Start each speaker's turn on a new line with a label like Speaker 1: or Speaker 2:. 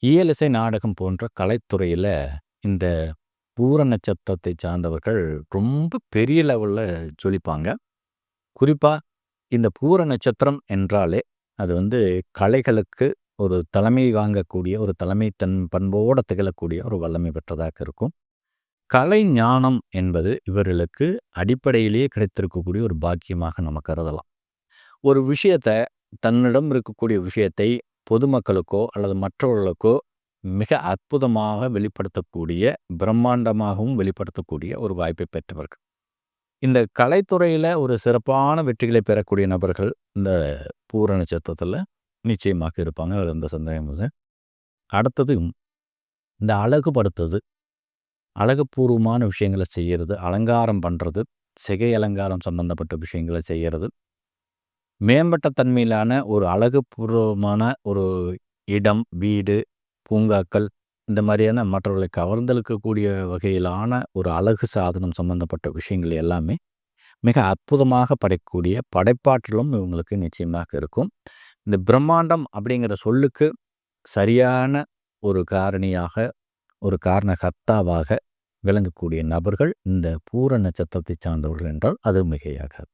Speaker 1: இயலிசை, நாடகம் போன்ற கலைத்துறையில இந்த பூர நட்சத்திரத்தை சார்ந்தவர்கள் ரொம்ப பெரிய லெவல்ல ஜொலிப்பாங்க. குறிப்பா இந்த பூர நட்சத்திரம் என்றாலே, அது கலைகளுக்கு ஒரு தலைமை வாங்கக்கூடிய, ஒரு தலைமை பண்போட திகழக்கூடிய ஒரு வல்லமை பெற்றதாக இருக்கும். கலை ஞானம் என்பது இவர்களுக்கு அடிப்படையிலேயே கிடைத்திருக்கக்கூடிய ஒரு பாக்கியமாக நம்ம கருதலாம். ஒரு விஷயத்த தன்னிடம் இருக்கக்கூடிய விஷயத்தை பொதுமக்களுக்கோ அல்லது மற்றவர்களுக்கோ மிக அற்புதமாக வெளிப்படுத்தக்கூடிய, பிரம்மாண்டமாகவும் வெளிப்படுத்தக்கூடிய ஒரு வாய்ப்பை பெற்றவர்கள். இந்த கலைத்துறையில ஒரு சிறப்பான வெற்றிகளை பெறக்கூடிய நபர்கள் இந்த பூர நட்சத்திரத்தில நிச்சயமாக இருப்பாங்க. அதில எந்த சந்தேகமும் இல்ல. அடுத்தது இந்த அழகுபடுத்துறது, அழகுபூர்வமான விஷயங்கள செய்யறது, அலங்காரம் பண்றது, சிகை அலங்காரம் சம்பந்தப்பட்ட விஷயங்கள செய்யறது, மேம்பட்ட தன்மையிலான ஒரு அழகுபூர்வமான ஒரு இடம், வீடு, பூங்காக்கள் இந்த மாதிரியான மற்றவர்களை கவர்ந்தெழுக்கக்கூடிய வகையிலான ஒரு அழகு சாதனம் சம்பந்தப்பட்ட விஷயங்கள் எல்லாமே மிக அற்புதமாக படைக்கக்கூடிய படைப்பாற்றலும் இவங்களுக்கு நிச்சயமாக இருக்கும். இந்த பிரம்மாண்டம் அப்படிங்கிற சொல்லுக்கு சரியான ஒரு காரணியாக, ஒரு காரணகர்த்தாவாக விளங்கக்கூடிய நபர்கள் இந்த பூர நட்சத்திரத்தை சார்ந்தவர்கள் என்றால் அது மிகையாகாது.